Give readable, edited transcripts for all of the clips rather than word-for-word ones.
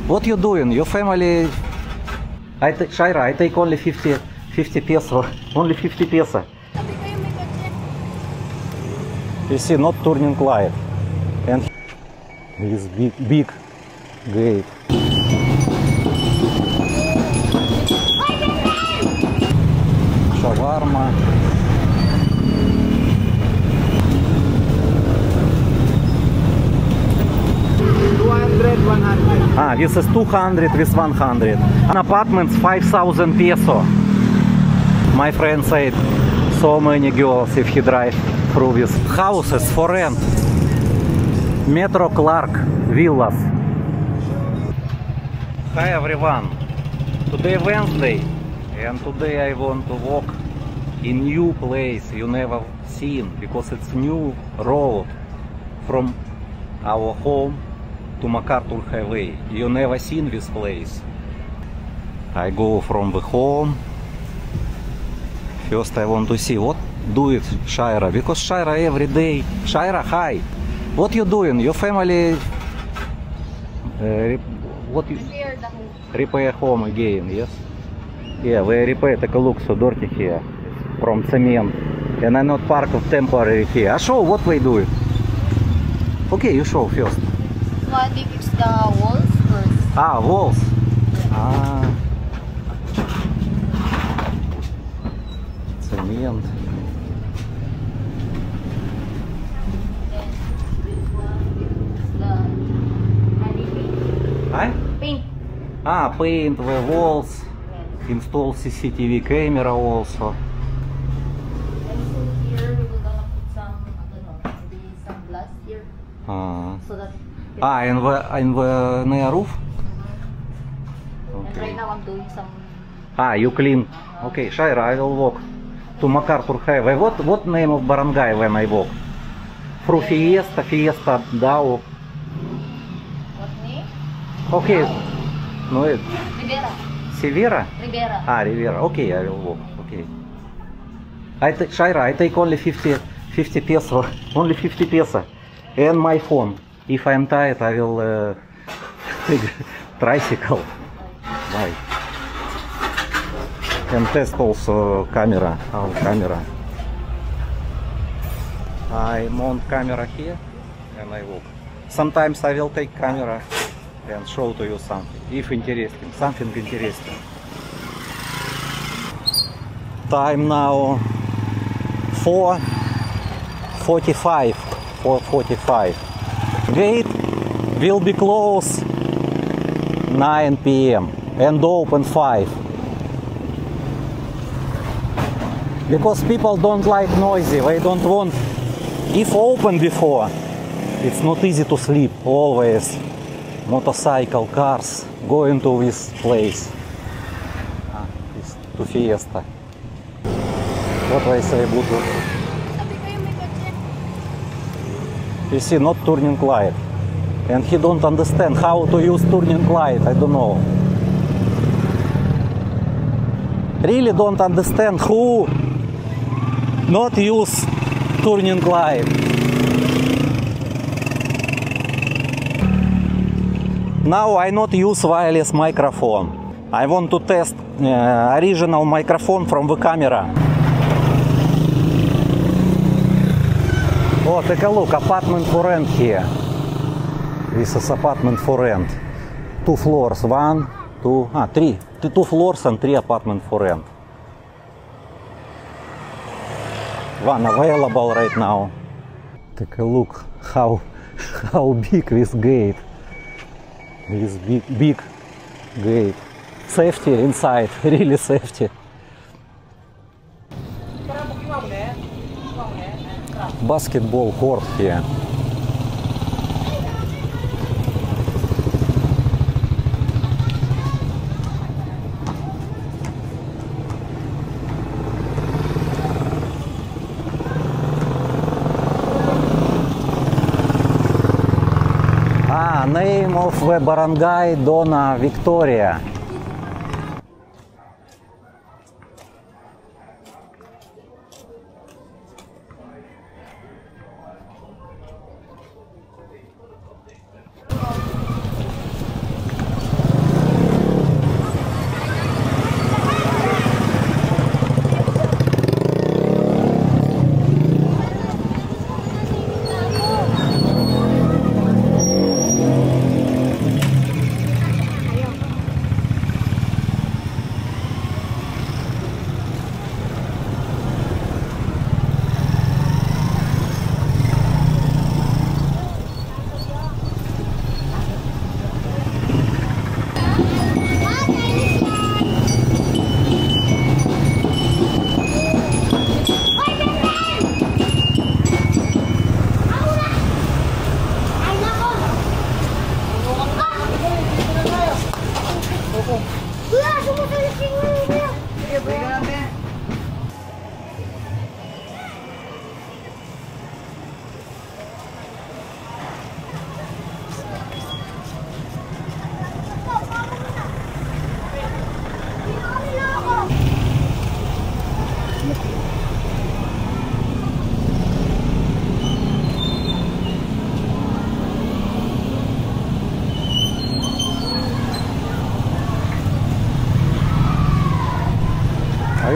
What you doing? Your family... Shaira, I take only 50 peso. Only 50 peso. You see, not turning light. And this big gate. Shawarma. This is 200 with 100. An apartment 5,000 peso. My friend said so many girls if he drive through this. Houses for rent. Metro Clark Villas. Hi everyone. Today Wednesday and today I want to walk in new place you never seen because it's new road from our home to MacArthur Highway. You never seen this place. I go from the home. First I want to see what do it Shaira, because Shaira every day. Shaira, hi. What you doing? Your family what you repair home again, yes? Yeah, we repair. Take a look, so dirty here from cement, and I not park of temporary here. I show what we do it. Okay, you show first. What if it's the walls first? Ah, walls. Ah. Cement. Paint. Ah, paint the walls. Install CCTV camera also. And so here we will gonna put some, I don't know, maybe some glass here. So that. In the near roof. And right now I'm doing some. You clean. Okay, Shaira, I will walk to MacArthur Highway. What name of barangay when I walk? Through Fiesta, Dao. What name? Okay. No, it. Rivera. Severa? Rivera. Rivera. Okay, I will walk. Okay. Shaira, I take only 50 peso. Only 50 peso. And my phone. If I am tired, I will take tricycle. Bye. And test also camera. Our camera. I mount camera here and I walk. Sometimes I will take camera and show to you something, if interesting, something interesting. Time now 4:45. 4:45. Gate will be closed 9 p.m. and open 5. Because people don't like noisy, they don't want. If open before, it's not easy to sleep always. Motorcycle, cars going to this place. To Fiesta. What I say, Bluetooth. You see, not turning light. And he don't understand how to use turning light, I don't know. Really don't understand who not use turning light. Now I not use wireless microphone. I want to test original microphone from the camera. Oh, take a look, apartment for rent here. This is apartment for rent. 2 floors, 1, 2, 3. 2 floors and 3 apartment for rent. One available right now. Take a look how big this gate. This big gate. Safety inside, really safety. Basketball court here. Name of the barangay Dona Victoria.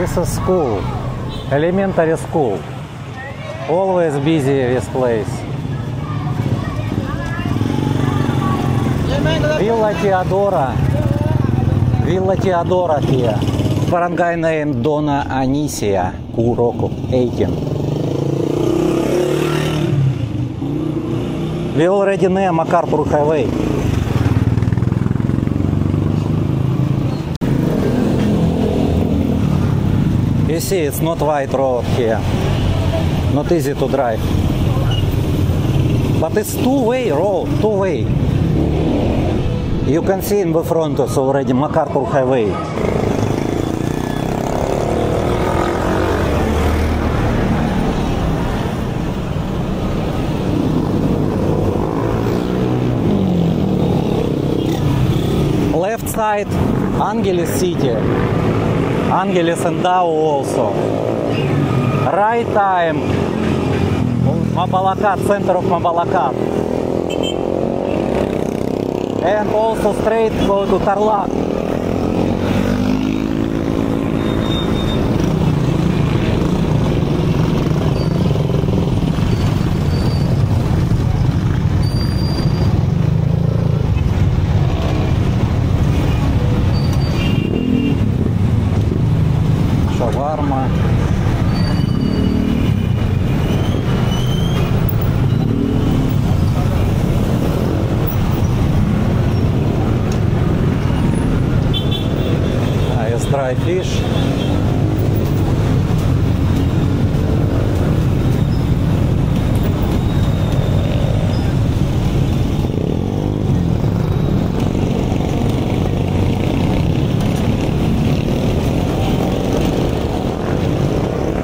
This is school, elementary school. Always busy this place. Villa Teodora. Villa Teodora here. Barangay named Dona Anisia, Kuroku, 18. We already near MacArthur Highway. You see, it's not wide road here. Not easy to drive. But it's two-way road, two-way. You can see in the front is already MacArthur Highway. Left side, Angeles City. Angeles and Dow also. Right time, Mabalacat, center of Mabalacat. And also straight go to Tarlac. Shawarma. Dry fish.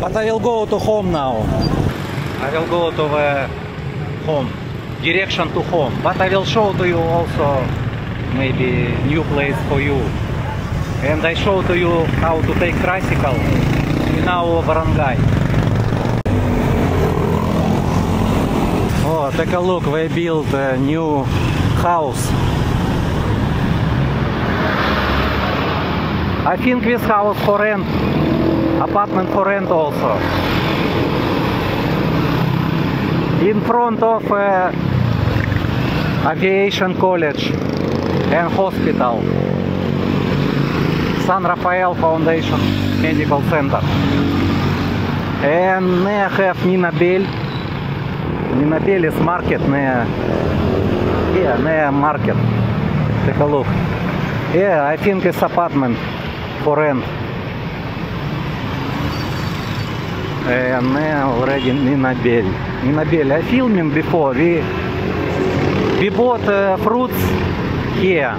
But I will go to home now. I will go to the home. Direction to home. But I will show to you also maybe new place for you. And I show to you how to take tricycle in our barangay. Oh, take a look, they built a new house. I think this house for rent, apartment for rent also. In front of aviation college and hospital. San Rafael Foundation Medical Center. And they have Nina Bell. Nina Bell is market. Yeah, market. Take a look. Yeah, I think it's apartment for rent. And already Nina Bell. Nina Bell. I filming before. We bought fruits here.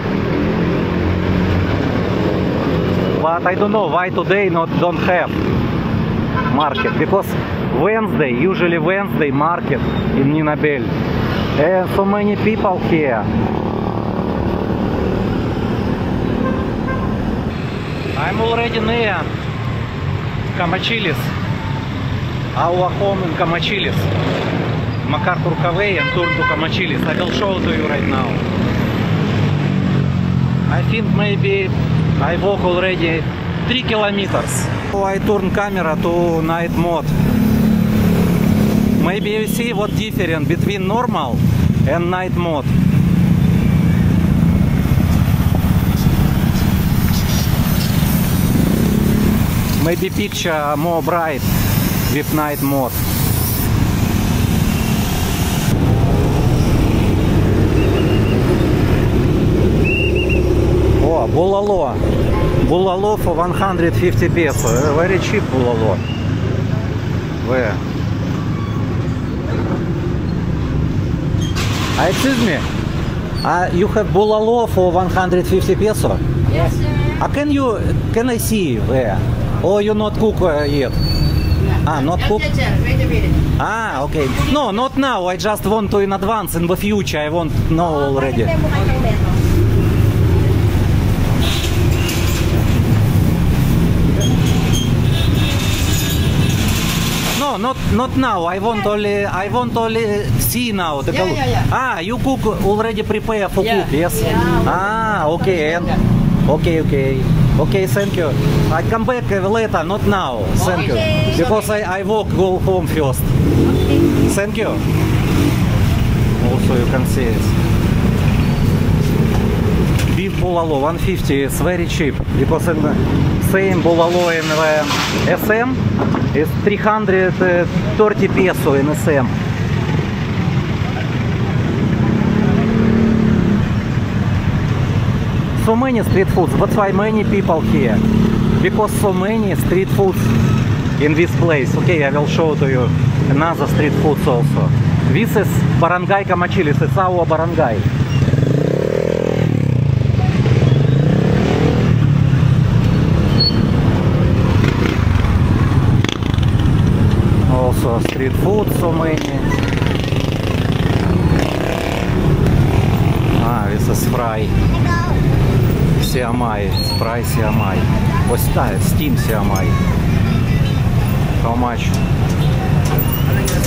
But I don't know why today don't have market, because Wednesday, usually Wednesday market in Nina Bell. And so many people here. I'm already near Camachilis, our home in Camachilis, MacArthur Highway and turn to Camachilis. I will show to you right now. I think maybe I walk already 3 kilometers. So I turn camera to night mode. Maybe you see what difference between normal and night mode. Maybe picture more bright with night mode. Oh, bulalo. Bulalo for 150 peso. Very cheap bulalo. Where? Excuse me. You have bulalo for 150 peso? Yes, sir. Can I see where? Or you not cook yet? Ah, not cook? Wait a minute. Ah, okay. No, not now. I just want to in advance. In the future, I want to know already. No, not now. I want only see now. Yeah. Ah, you cook already prepare for cook, yes? Yeah. Ah, okay. Okay. Okay, thank you. I come back later, not now. Thank you. Okay. Because I walk, go home first. Okay. Thank you. Also you can see it. Beef bulalo 150 is very cheap because in the same bulalo in the SM is 330 peso in SM. So many street foods, that's why many people here. Because so many street foods in this place. Okay, I will show to you another street foods also. This is barangay Camachilis, it's our barangay. Also street food, so many. This is fry. Siamai, fry siamai. What's that? Steam siamai. How much?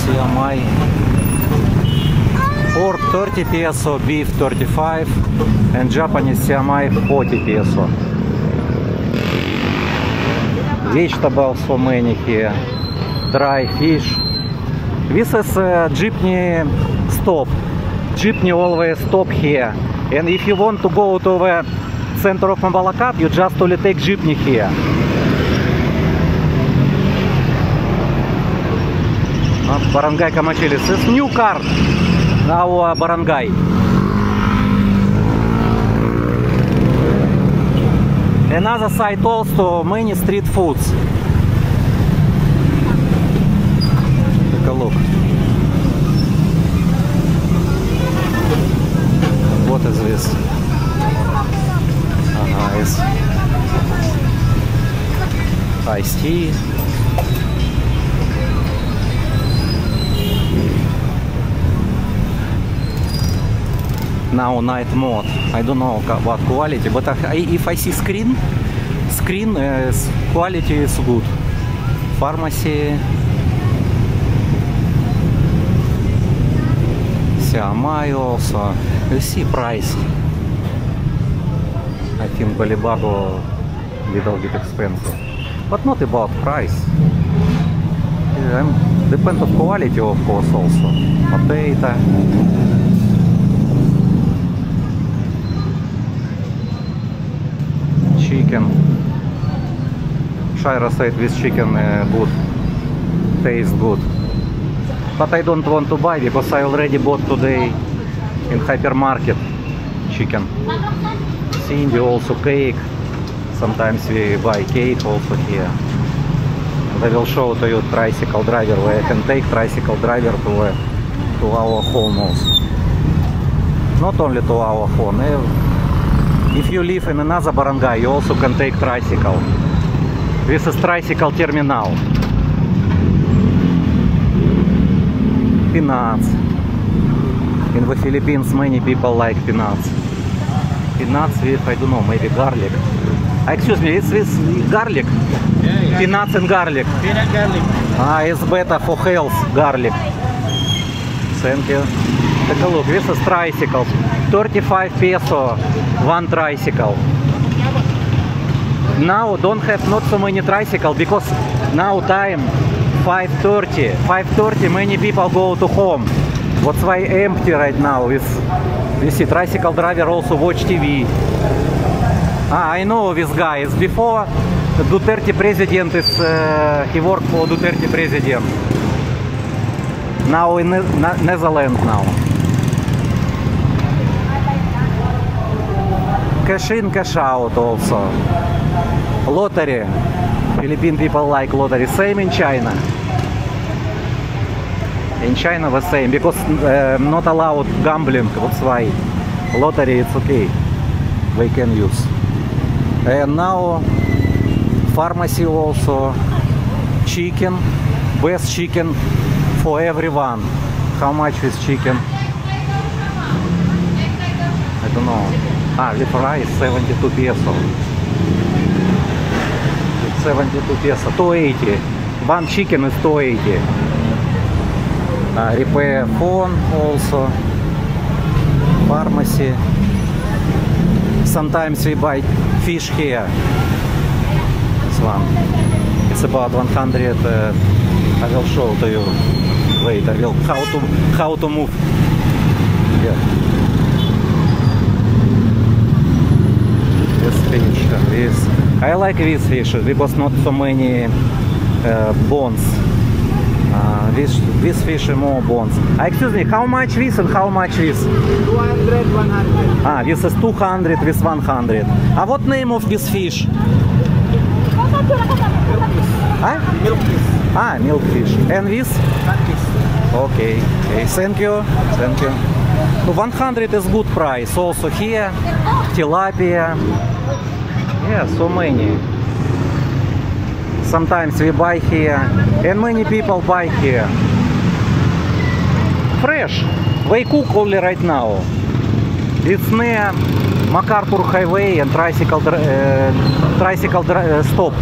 Siamai. Pork 30 peso, beef 35, and Japanese siamai 40 peso. Vegetables for many here. Dry fish. This is jeepney stop. Jeepney always stop here. And if you want to go to the center of Mabalacat, you just only take jeepney here. Barangay Camachilis. It's new car, our barangay. Another side also, many street foods. Take a look. What is this? It's iced tea. Now night mode. I don't know what quality, but if I see screen quality is good. Pharmacy. Siamai also. You see price. I think Balibabo little bit expensive, but not about price. Depends on quality, of course, also. Potato. Chicken. Shira said this chicken good, tastes good. But I don't want to buy because I already bought today in hypermarket chicken. Cindy also cake. Sometimes we buy cake also here. And I will show to you tricycle driver where I can take tricycle driver to our home also. Not only to our home. If you live in another barangay, you also can take tricycle. This is tricycle terminal. Peanuts. In the Philippines, many people like peanuts. Peanuts with, I don't know, maybe garlic. Excuse me, it's with garlic? Yeah. Peanuts and garlic. Peanut garlic. It's better for health, garlic. Thank you. Take a look, this is tricycles. 35 peso, one tricycle. Now don't have not so many tricycles because now time 5:30. 5:30 many people go to home. That's why empty right now. You see, tricycle driver also watch TV. I know this guy. It's before Duterte president is he worked for Duterte president. Now in Netherlands now. Cash in, cash out also. Lottery. Philippine people like lottery. Same in China. In China the same, because not allowed gambling, that's why lottery it's okay, they can use. And now pharmacy also, chicken, best chicken for everyone. How much is chicken? I don't know. The price 72 peso. It's 72 peso, 280. One chicken is 280. Repair phone also, pharmacy. Sometimes we buy fish here. This one. It's about 100. I will show to you. Wait, I will how to move. Yeah. This fish. This. I like these fish because not so many bones. This fish more bones. Excuse me, how much this and how much this? 200, 100. This is 200, this 100. What name of this fish? Milkfish. Milkfish. And this? Catfish. Okay. Okay, thank you. Thank you. 100 is good price. Also here, tilapia. Yeah, so many. Sometimes we buy here, and many people buy here. Fresh. They cook only right now. It's near MacArthur Highway and tricycle stop.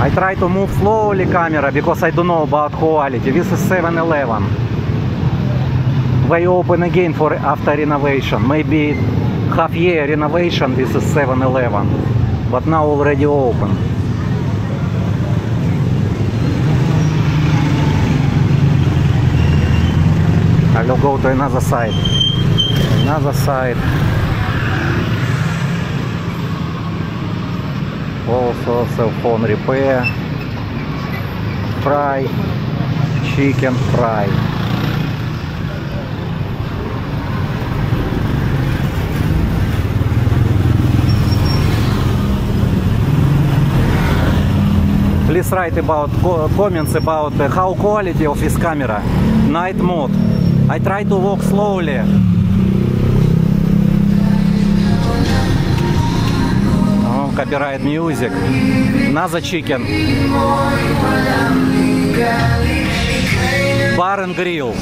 I try to move slowly camera because I don't know about quality. This is 7-Eleven. They open again for after renovation. Maybe half year renovation. This is 7-Eleven, but now already open. I will go to another side. Another side. Also cell phone repair. Fry. Chicken fry. Please write about comments about how quality of this camera. Night mode. I try to walk slowly. Oh, copyright music. Another chicken. Bar and grill.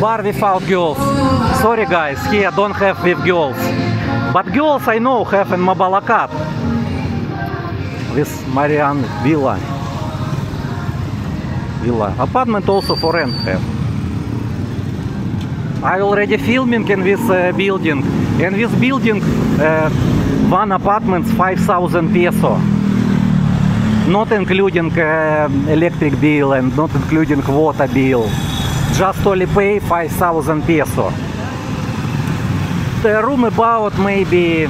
Bar without girls. Sorry guys, here don't have with girls. But girls I know have in Mabalacat. This Marian Villa. Apartment also for rent have. I already filming in this building. In this building, one apartment 5,000 peso. Not including electric bill and not including water bill. Just only pay 5,000 peso. The room about maybe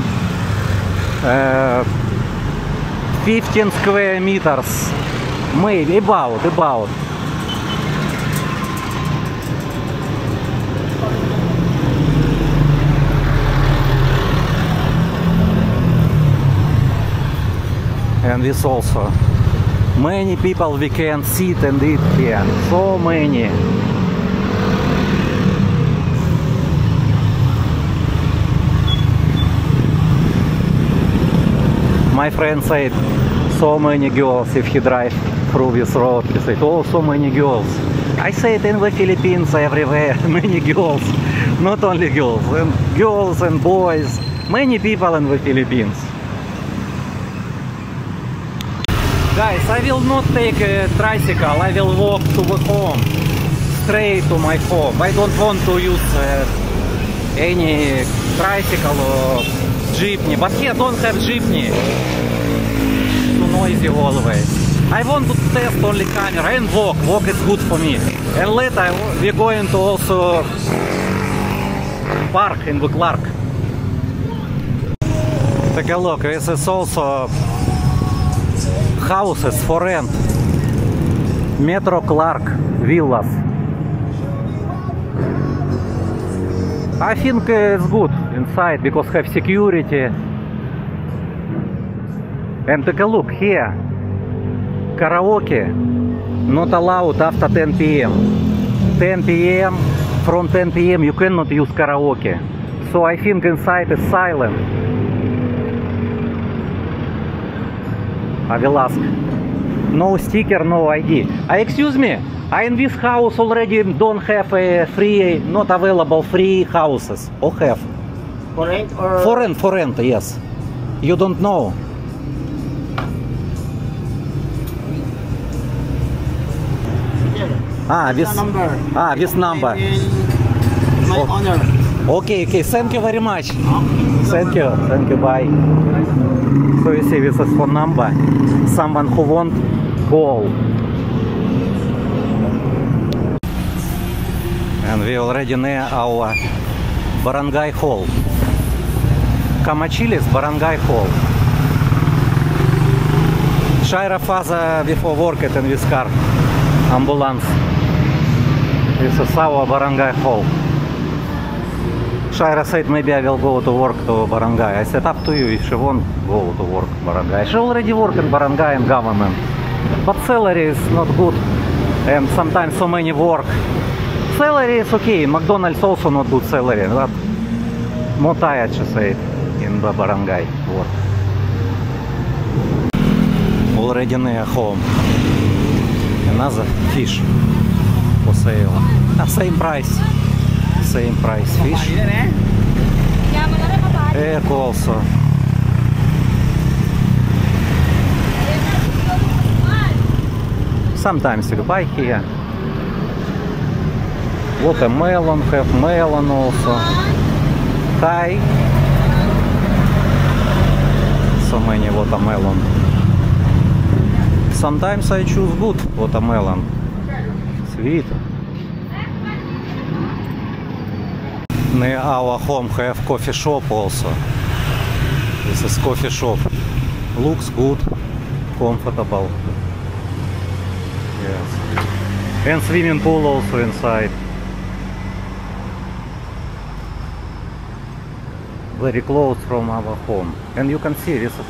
15 square meters. Maybe about. And this also. Many people we can sit and eat here. So many. My friend said so many girls if he drives through this road. He said, oh, so many girls. I said in the Philippines everywhere, many girls. Not only girls, and girls and boys. Many people in the Philippines. Guys, I will not take a tricycle. I will walk to the home. Straight to my home. I don't want to use any tricycle or jeepney. But here don't have jeepney. Too noisy always. I want to test only camera and walk. Walk is good for me. And later we're going to also park in the Clark. Take a look. This is also houses for rent. Metro Clark Villas. I think it's good inside because have security. And take a look here. Karaoke not allowed after 10 p.m. 10 p.m. From 10 p.m. you cannot use karaoke. So I think inside is silent. I will ask. No sticker, no ID. Excuse me, I in this house already don't have a free, not available free houses. Or have? For rent or? For rent, yes. You don't know? Here. This number. This number. My owner. Okay, thank you very much. Thank you, bye. So you see this is phone number. Someone who want call. And we already near our Barangay Hall. Kamachilis Barangay Hall. Shaira father before worked in this car. Ambulance. This is our Barangay Hall. Shaira said maybe I will go to work to Barangay. I said up to you if she won't go to work Barangay. She already worked in Barangay and government. But salary is not good. And sometimes so many work. Salary is okay. McDonald's also not good salary. But more tired, she said, in the Barangay work. Already near home. Another fish for sale. Same price. Same price fish. Egg also. Sometimes you buy here. Watermelon, have melon also. Thai. So many watermelon. Sometimes I choose good watermelon. Sweet. Near our home have coffee shop also. This is coffee shop. Looks good, comfortable. Yes. And swimming pool also inside. Very close from our home. And you can see this is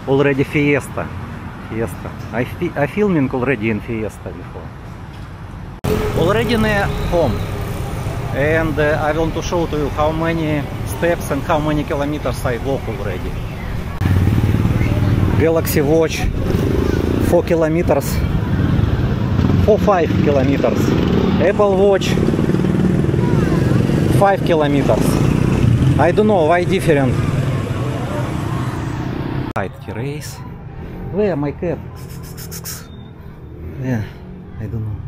already Fiesta. I filming already in Fiesta before. Already near home. And I want to show to you how many steps and how many kilometers I walk already. Galaxy Watch 4 kilometers. 5 kilometers. Apple Watch 5 kilometers. I don't know why different. Race. Where my cat? Yeah, I don't know.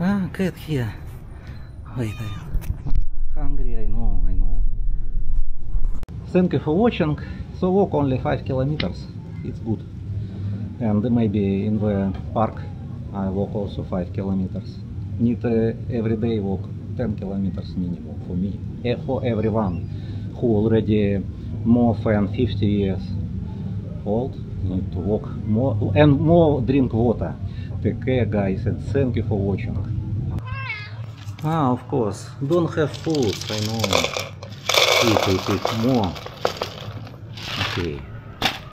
Ah, cat here. Wait, hungry, I know. Thank you for watching. So walk only 5 kilometers. It's good. And maybe in the park I walk also 5 kilometers. Need every day walk 10 kilometers minimum for me. For everyone who already more than 50 years old need to walk more and more drink water. Take care guys and thank you for watching. Ah, of course, don't have food, I know. Eat more. Okay.